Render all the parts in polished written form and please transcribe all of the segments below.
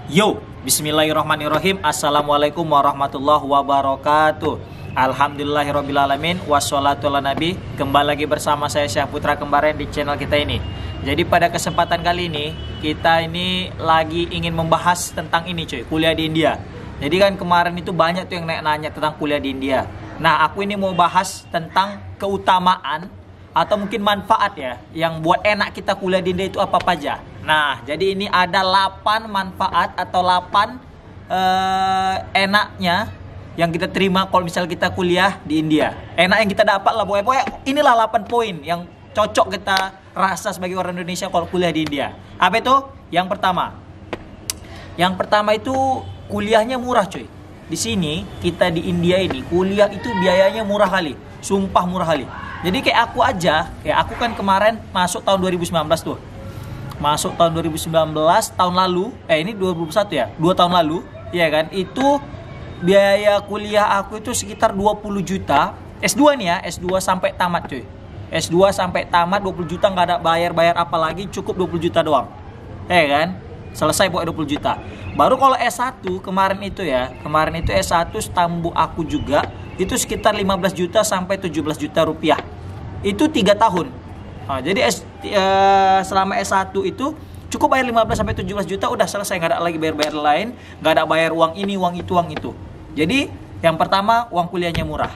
Yo, bismillahirrahmanirrahim. Assalamualaikum warahmatullahi wabarakatuh. Alhamdulillahirrabbilalamin. Wassalatu ala nabi. Kembali lagi bersama saya Syah Putra Kembaren di channel kita ini. Jadi pada kesempatan kali ini kita ini lagi ingin membahas tentang ini cuy, kuliah di India. Jadi kan kemarin itu banyak tuh yang nanya tentang kuliah di India. Nah aku ini mau bahas tentang keutamaan atau mungkin manfaat ya, yang buat enak kita kuliah di India itu apa aja. Nah, jadi ini ada 8 manfaat atau 8 enaknya yang kita terima kalau misal kita kuliah di India. Enak yang kita dapat lah, pokoknya inilah 8 poin yang cocok kita rasa sebagai orang Indonesia kalau kuliah di India. Apa itu? Yang pertama itu kuliahnya murah cuy. Di sini kita di India ini kuliah itu biayanya murah kali, sumpah murah kali. Jadi kayak aku kan kemarin masuk tahun 2019 tuh. Masuk tahun 2019 tahun lalu, ini 2021 ya, 2 tahun lalu, ya kan? Itu biaya kuliah aku itu sekitar 20 juta. S2 nih ya, S2 sampai tamat cuy. S2 sampai tamat 20 juta, nggak ada bayar-bayar apa lagi, cukup 20 juta doang. Ya kan? Selesai pokoknya 20 juta. Baru kalau S1 kemarin itu S1 stambu aku juga itu sekitar 15 juta sampai 17 juta rupiah. Itu 3 tahun. Nah, jadi selama S1 itu cukup bayar 15 sampai 17 juta udah selesai, nggak ada lagi bayar-bayar lain, nggak ada bayar uang ini, uang itu. Jadi yang pertama uang kuliahnya murah.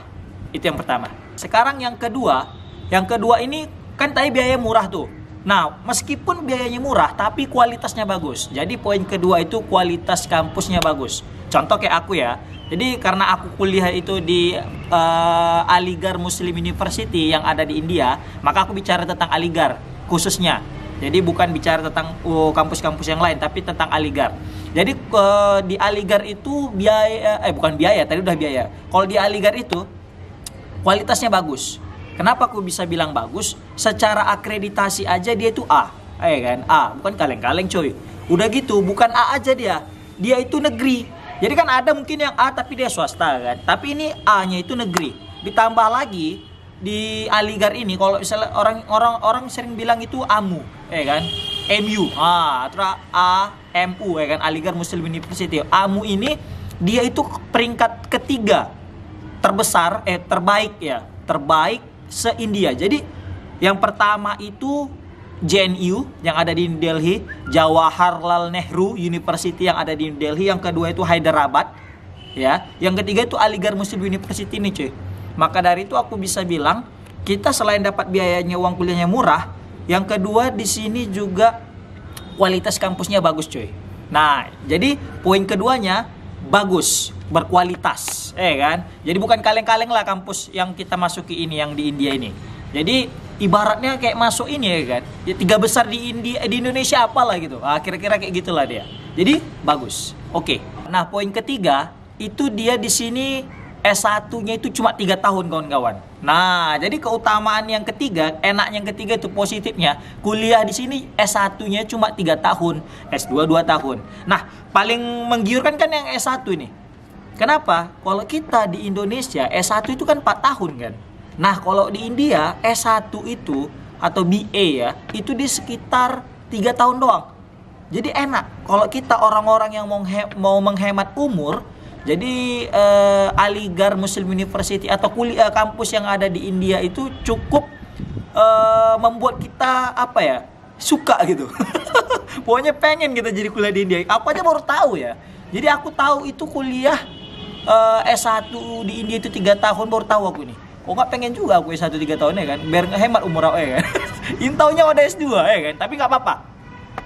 Itu yang pertama. Sekarang yang kedua ini kan tadi biaya murah tuh. Nah, meskipun biayanya murah tapi kualitasnya bagus. Jadi poin kedua itu kualitas kampusnya bagus. Contoh kayak aku ya. Jadi karena aku kuliah itu di Aligarh Muslim University yang ada di India, maka aku bicara tentang Aligarh khususnya. Jadi bukan bicara tentang kampus-kampus yang lain, tapi tentang Aligarh. Jadi di Aligarh itu bukan biaya, tadi udah biaya. Kalau di Aligarh itu kualitasnya bagus. Kenapa aku bisa bilang bagus? Secara akreditasi aja dia itu A, kan? A, bukan kaleng-kaleng coy. Udah gitu, bukan A aja dia itu negeri. Jadi kan ada mungkin yang A tapi dia swasta kan. Tapi ini A-nya itu negeri. Ditambah lagi di Aligarh ini kalau misalnya orang sering bilang itu AMU, kan? MU. Terus AMU kan, Aligarh Muslim University. AMU ini dia itu peringkat ketiga terbesar terbaik se-India. Jadi yang pertama itu JNU yang ada di New Delhi, Jawaharlal Nehru University yang ada di New Delhi, yang kedua itu Hyderabad, ya. Yang ketiga itu Aligarh Muslim University nih, cuy. Maka dari itu aku bisa bilang, kita selain dapat biayanya uang kuliahnya murah, yang kedua di sini juga kualitas kampusnya bagus, cuy. Nah, jadi poin keduanya bagus, berkualitas, kan? Jadi bukan kaleng-kaleng lah kampus yang kita masuki ini yang di India ini. Jadi ibaratnya kayak masuk ini ya kan, ya 3 besar di Indonesia apalah gitu. Kira-kira kayak gitulah dia. Jadi bagus. Oke. Nah, poin ketiga itu dia di sini S1-nya itu cuma 3 tahun kawan-kawan. Nah, jadi keutamaan yang ketiga, enak yang ketiga itu positifnya, kuliah di sini S1-nya cuma 3 tahun, S2 2 tahun. Nah, paling menggiurkan kan yang S1 ini. Kenapa? Kalau kita di Indonesia S1 itu kan 4 tahun kan. Nah, kalau di India S1 itu atau BA ya, itu di sekitar 3 tahun doang. Jadi enak. Kalau kita orang-orang yang mau menghemat umur, jadi Aligarh Muslim University atau kuliah kampus yang ada di India itu cukup membuat kita suka gitu. Pokoknya pengen kita jadi kuliah di India. Aku aja baru tahu ya. Jadi aku tahu itu kuliah S1 di India itu 3 tahun, baru tahu aku ini. Kok nggak pengen juga aku S1 3 tahun ya kan, biar hemat umur aku ya kan. Intaunya udah S2 ya kan, tapi nggak apa-apa.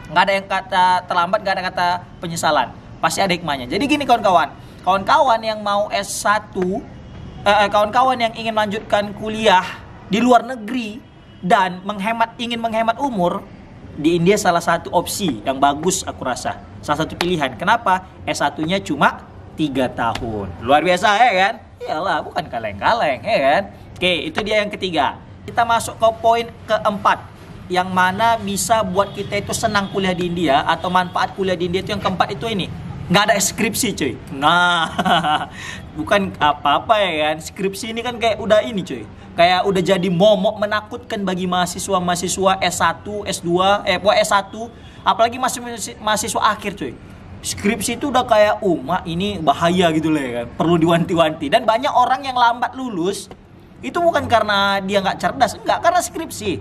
Nggak ada yang kata terlambat, nggak ada kata penyesalan. Pasti ada hikmahnya. Jadi gini kawan-kawan yang mau S1, kawan-kawan yang ingin melanjutkan kuliah di luar negeri dan ingin menghemat umur, di India salah satu opsi yang bagus aku rasa. Salah satu pilihan. Kenapa? S1-nya cuma 3 tahun. Luar biasa ya kan? Iyalah, bukan kaleng-kaleng, ya kan? Oke, itu dia yang ketiga. Kita masuk ke poin keempat, yang mana bisa buat kita itu senang kuliah di India atau manfaat kuliah di India itu yang keempat itu ini. Nggak ada skripsi cuy. Nah, bukan apa-apa ya kan? Skripsi ini kan kayak udah ini cuy. Kayak udah jadi momok menakutkan bagi mahasiswa-mahasiswa S1, S2, S1, apalagi mahasiswa akhir cuy. Skripsi itu udah kayak mak ini bahaya gitu lah ya kan, perlu diwanti-wanti. Dan banyak orang yang lambat lulus itu bukan karena dia nggak cerdas, enggak, karena skripsi.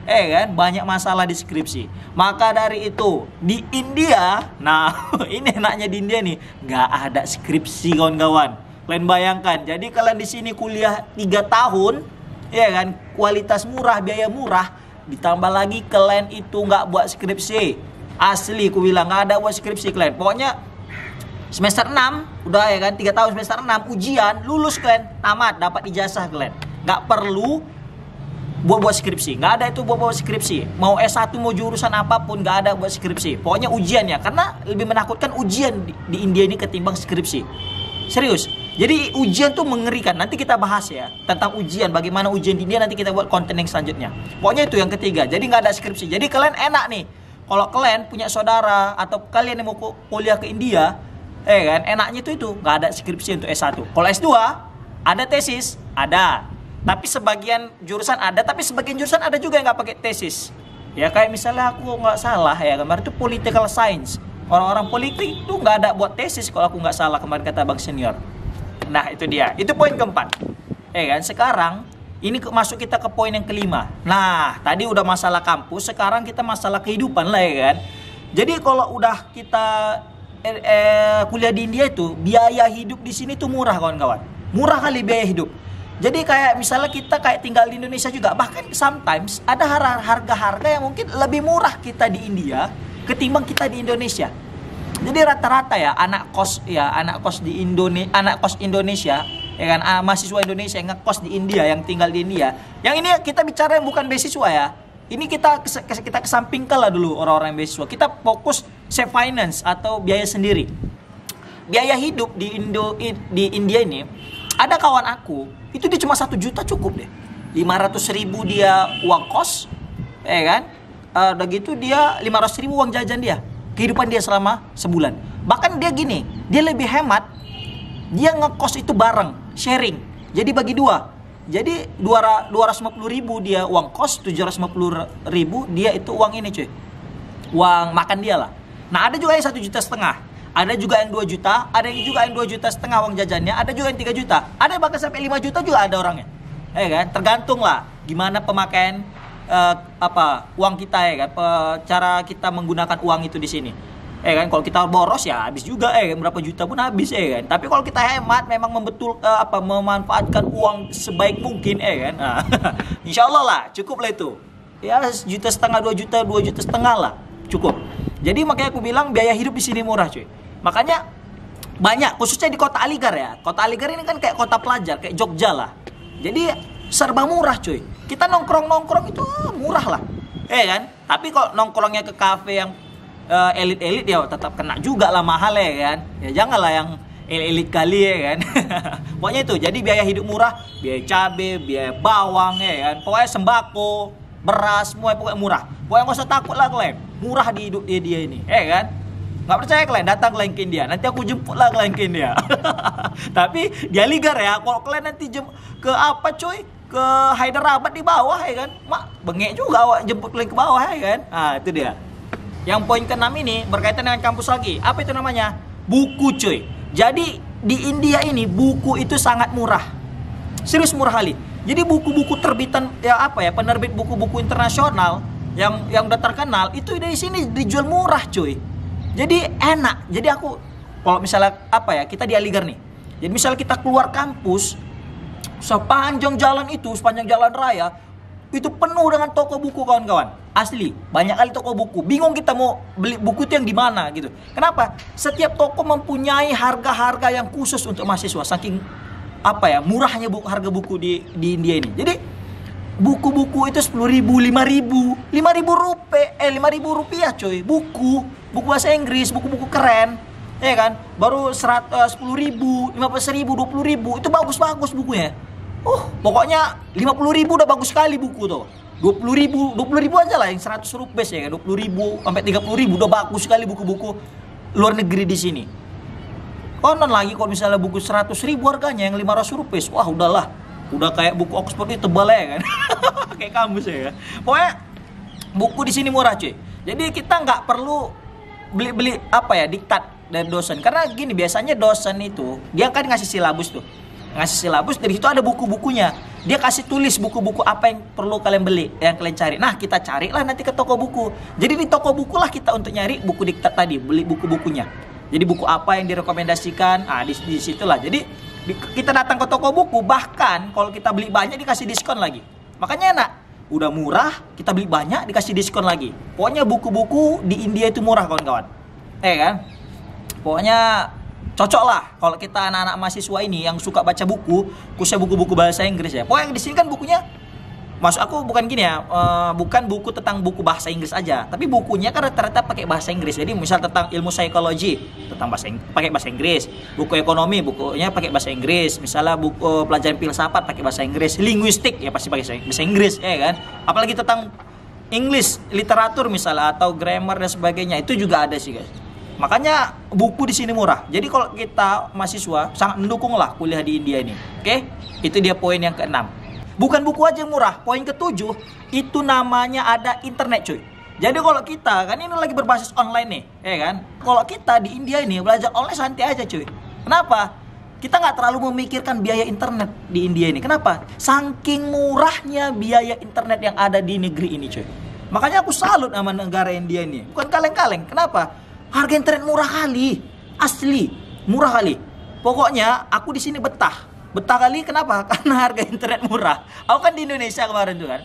Kan banyak masalah di skripsi. Maka dari itu di India, nah ini enaknya di India nih, nggak ada skripsi kawan-kawan. Kalian bayangkan, jadi kalian di sini kuliah 3 tahun, ya kan, kualitas murah, biaya murah, ditambah lagi kalian itu nggak buat skripsi. Asli ku bilang nggak ada buat skripsi kalian. Pokoknya semester 6 udah ya kan, 3 tahun semester 6 ujian, lulus kalian, tamat, dapat ijazah kalian. Nggak perlu buat skripsi, nggak ada itu buat skripsi. Mau S1 mau jurusan apapun nggak ada buat skripsi. Pokoknya ujian ya, karena lebih menakutkan ujian di India ini ketimbang skripsi. Serius. Jadi ujian tuh mengerikan. Nanti kita bahas ya tentang ujian, bagaimana ujian di India, nanti kita buat konten yang selanjutnya. Pokoknya itu yang ketiga. Jadi nggak ada skripsi. Jadi kalian enak nih. Kalau kalian punya saudara atau kalian yang mau kuliah ke India, kan enaknya itu nggak ada skripsi untuk S1. Kalau S2 ada tesis, ada. Tapi sebagian jurusan ada, tapi sebagian jurusan ada juga yang nggak pakai tesis. Ya kayak misalnya aku nggak salah ya kemarin itu political science. Orang-orang politik itu nggak ada buat tesis kalau aku nggak salah kemarin kata bang senior. Nah itu dia, itu poin keempat. Kan sekarang ini masuk kita ke poin yang kelima. Nah tadi udah masalah kampus, sekarang kita masalah kehidupan lah ya kan. Jadi kalau udah kita kuliah di India itu, biaya hidup di sini tuh murah kawan-kawan. Murah kali biaya hidup. Jadi kayak misalnya kita kayak tinggal di Indonesia juga, bahkan sometimes ada harga-harga yang mungkin lebih murah kita di India ketimbang kita di Indonesia. Jadi rata-rata ya anak kos di Indonesia ya kan, mahasiswa Indonesia yang ngekos di India, yang tinggal di India. Yang ini kita bicara yang bukan beasiswa ya. Ini kita kesampingkan lah dulu orang-orang yang beasiswa. Kita fokus save finance atau biaya sendiri. Biaya hidup di India ini, ada kawan aku, itu dia cuma 1 juta cukup deh. 500.000 dia uang kos, ya kan? Udah gitu dia 500.000 uang jajan dia. Kehidupan dia selama sebulan. Bahkan dia gini, dia lebih hemat. Dia ngekos itu bareng, sharing. Jadi bagi 2. Jadi 250.000 dia uang kos, 750.000 dia itu uang ini cuy. Uang makan dia lah. Nah ada juga yang 1,5 juta. Ada juga yang 2 juta, ada yang juga yang 2,5 juta uang jajannya, ada juga yang 3 juta. Ada yang bahkan sampai 5 juta juga ada orangnya. Kan? Tergantung lah gimana pemakaian uang kita ya kan, cara kita menggunakan uang itu di sini. Kan kalau kita boros ya habis juga berapa juta pun habis kan. Tapi kalau kita hemat memang memanfaatkan uang sebaik mungkin kan. Nah, insyaallah lah cukup lah itu. Ya 1,5 juta, 2 juta setengah lah cukup. Jadi makanya aku bilang biaya hidup di sini murah cuy. Makanya banyak, khususnya di kota Aligar ya. Kota Aligar ini kan kayak kota pelajar, kayak Jogja lah. Jadi serba murah cuy. Kita nongkrong itu murah lah. Kan? Tapi kalau nongkrongnya ke kafe yang elit-elit ya tetap kena juga lah mahal ya kan. Ya janganlah yang elit kali ya kan. Pokoknya itu, jadi biaya hidup murah, biaya cabai, biaya bawang ya kan. Pokoknya sembako, beras, semua pokoknya murah. Pokoknya nggak usah takut lah kalian. Murah di hidup dia ini, kan? Nggak percaya kalian datang kalian ke India, nanti aku jemput lah kalian ke India. Tapi di Aligar ya, kalau kalian nanti ke apa coy, ke Hyderabad di bawah ya kan, bengek juga awak jemput kalian ke bawah ya kan. Nah itu dia. Yang poin ke-6 ini berkaitan dengan kampus lagi. Apa itu namanya? Buku cuy. Jadi di India ini buku itu sangat murah, serius murah kali. Jadi buku-buku terbitan penerbit buku-buku internasional yang udah terkenal itu dari sini dijual murah cuy. Jadi enak. Jadi aku kalau misalnya kita di Aligar nih. Jadi misalnya kita keluar kampus, sepanjang jalan raya itu penuh dengan toko buku kawan-kawan. Asli, banyak kali toko buku. Bingung kita mau beli buku itu yang di mana gitu. Kenapa? Setiap toko mempunyai harga-harga yang khusus untuk mahasiswa. Saking murahnya harga buku di India ini. Jadi buku-buku itu 10.000, 5.000 rupiah coy. Buku bahasa Inggris, buku-buku keren, ya kan? Baru 10.000, 15.000, 20.000 itu bagus-bagus bukunya. Pokoknya 50.000 udah bagus sekali buku tuh. 20.000 aja lah yang 100 rupiah ya kan. 20.000 sampai 30.000 udah bagus sekali buku-buku luar negeri di sini. Konon lagi kalau misalnya buku 100.000 harganya yang 500 rupiah, wah udahlah. Udah kayak buku Oxford itu tebal ya kan. Kayak kamus ya kan. Pokoknya buku di sini murah cuy. Jadi kita nggak perlu beli diktat dari dosen. Karena gini, biasanya dosen itu dia kan ngasih silabus tuh. Ngasih silabus, dari situ ada buku-bukunya. Dia kasih tulis buku-buku apa yang perlu kalian beli, yang kalian cari. Nah, kita carilah nanti ke toko buku. Jadi di toko buku lah kita untuk nyari buku diktat tadi, beli buku-bukunya. Jadi buku apa yang direkomendasikan, di situlah. Jadi kita datang ke toko buku, bahkan kalau kita beli banyak dikasih diskon lagi. Makanya enak. Udah murah, kita beli banyak dikasih diskon lagi. Pokoknya buku-buku di India itu murah, kawan-kawan. Kan? Pokoknya cocok lah kalau kita anak-anak mahasiswa ini yang suka baca buku, khususnya buku-buku bahasa Inggris ya. Pokoknya di sini kan bukunya, maksud aku bukan gini ya, bukan buku tentang buku bahasa Inggris aja, tapi bukunya kan rata-rata pakai bahasa Inggris. Jadi misal tentang ilmu psikologi, tentang pakai bahasa Inggris. Buku ekonomi, bukunya pakai bahasa Inggris. Misalnya buku pelajaran filsafat pakai bahasa Inggris. Linguistik ya pasti pakai bahasa Inggris, ya kan? Apalagi tentang English, literatur misalnya atau grammar dan sebagainya, itu juga ada sih, guys. Makanya buku di sini murah. Jadi kalau kita mahasiswa sangat mendukung lah kuliah di India ini. Oke? Itu dia poin yang ke-6. Bukan buku aja yang murah. Poin ke-7 itu namanya ada internet, cuy. Jadi kalau kita kan ini lagi berbasis online nih, ya kan? Kalau kita di India ini belajar online santai aja, cuy. Kenapa? Kita nggak terlalu memikirkan biaya internet di India ini. Kenapa? Saking murahnya biaya internet yang ada di negeri ini, cuy. Makanya aku salut sama negara India ini. Bukan kaleng-kaleng. Kenapa? Harga internet murah kali, asli murah kali. Pokoknya aku di sini betah kali. Kenapa? Karena harga internet murah. Aku kan di Indonesia kemarin tuh kan,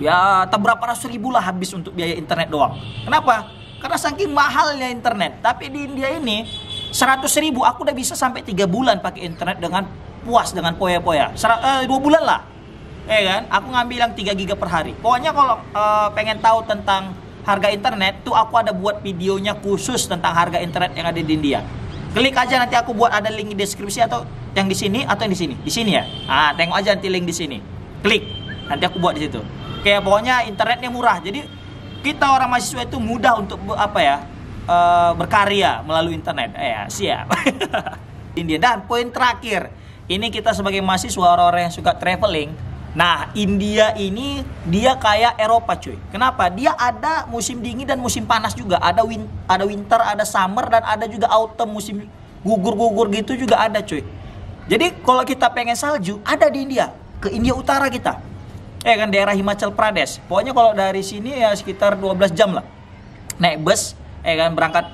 ya tak berapa ratus ribu lah habis untuk biaya internet doang. Kenapa? Karena saking mahalnya internet. Tapi di India ini 100 ribu aku udah bisa sampai 3 bulan pakai internet dengan puas, dengan poya-poya. 2 bulan lah, kan? Aku ngambil yang 3 giga per hari. Pokoknya kalau pengen tahu tentang harga internet tuh aku ada buat videonya khusus tentang harga internet yang ada di India. Klik aja, nanti aku buat ada link di deskripsi, atau yang di sini atau yang di sini. Di sini ya. Tengok aja nanti link di sini. Klik. Nanti aku buat di situ. Kayak pokoknya internetnya murah. Jadi kita orang mahasiswa itu mudah untuk berkarya melalui internet. Siap. India. Dan poin terakhir, ini kita sebagai mahasiswa, orang-orang yang suka traveling. Nah, India ini dia kayak Eropa, cuy. Kenapa? Dia ada musim dingin dan musim panas juga. Ada winter, ada summer, dan ada juga autumn, musim gugur-gugur gitu juga ada, cuy. Jadi kalau kita pengen salju, ada di India. Ke India Utara kita. Kan daerah Himachal Pradesh. Pokoknya kalau dari sini ya sekitar 12 jam lah. Naik bus, kan berangkat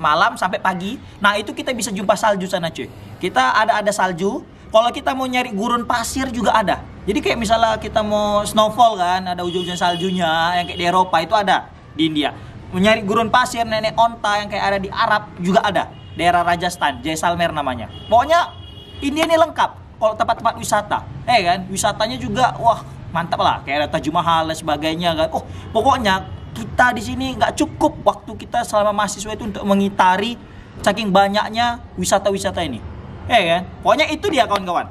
malam sampai pagi. Nah, itu kita bisa jumpa salju sana, cuy. Kita ada salju. Kalau kita mau nyari gurun pasir juga ada. Jadi kayak misalnya kita mau snowfall kan, ada hujan-hujan saljunya yang kayak di Eropa itu ada di India. Mau nyari gurun pasir, nenek onta yang kayak ada di Arab juga ada. Daerah Rajasthan, Jaisalmer namanya. Pokoknya India ini lengkap kalau tempat-tempat wisata. Kan, wisatanya juga wah, mantap lah. Kayak ada Taj Mahal dan sebagainya kan. Pokoknya kita di sini nggak cukup waktu kita selama mahasiswa itu untuk mengitari saking banyaknya wisata-wisata ini. Kan? Pokoknya itu dia kawan-kawan,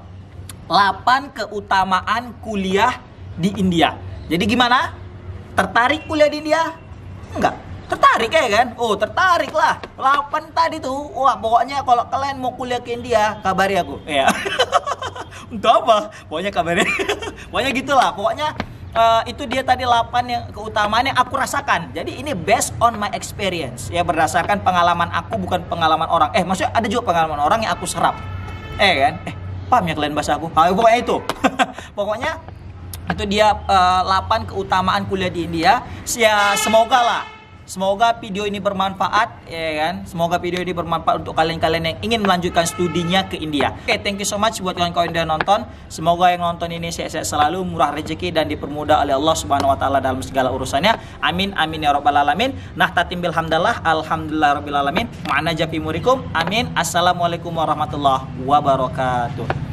8 keutamaan kuliah di India. Jadi gimana? Tertarik kuliah di India? Enggak? Tertarik ya kan? Tertarik lah. 8 tadi tuh. Wah, pokoknya kalau kalian mau kuliah ke India, kabari aku. Untuk apa? Pokoknya kabari. Pokoknya gitulah. Pokoknya itu dia tadi 8 yang keutamaan yang aku rasakan. Jadi ini based on my experience, ya, berdasarkan pengalaman aku, bukan pengalaman orang. Maksudnya ada juga pengalaman orang yang aku serap. Kan? Paham ya kalian bahasa aku? Pokoknya itu. Pokoknya itu dia 8 keutamaan kuliah di India. Ya, semoga video ini bermanfaat, ya kan? Semoga video ini bermanfaat untuk kalian-kalian yang ingin melanjutkan studinya ke India. Thank you so much buat kalian-kalian yang nonton. Semoga yang nonton ini sehat-sehat selalu, murah rezeki, dan dipermudah oleh Allah Subhanahu wa taala dalam segala urusannya. Amin amin ya rabbal alamin. Nah, tatim bilhamdallah, alhamdulillah rabbil alamin. Ma'ana jafi murikum. Amin. Assalamualaikum warahmatullahi wabarakatuh.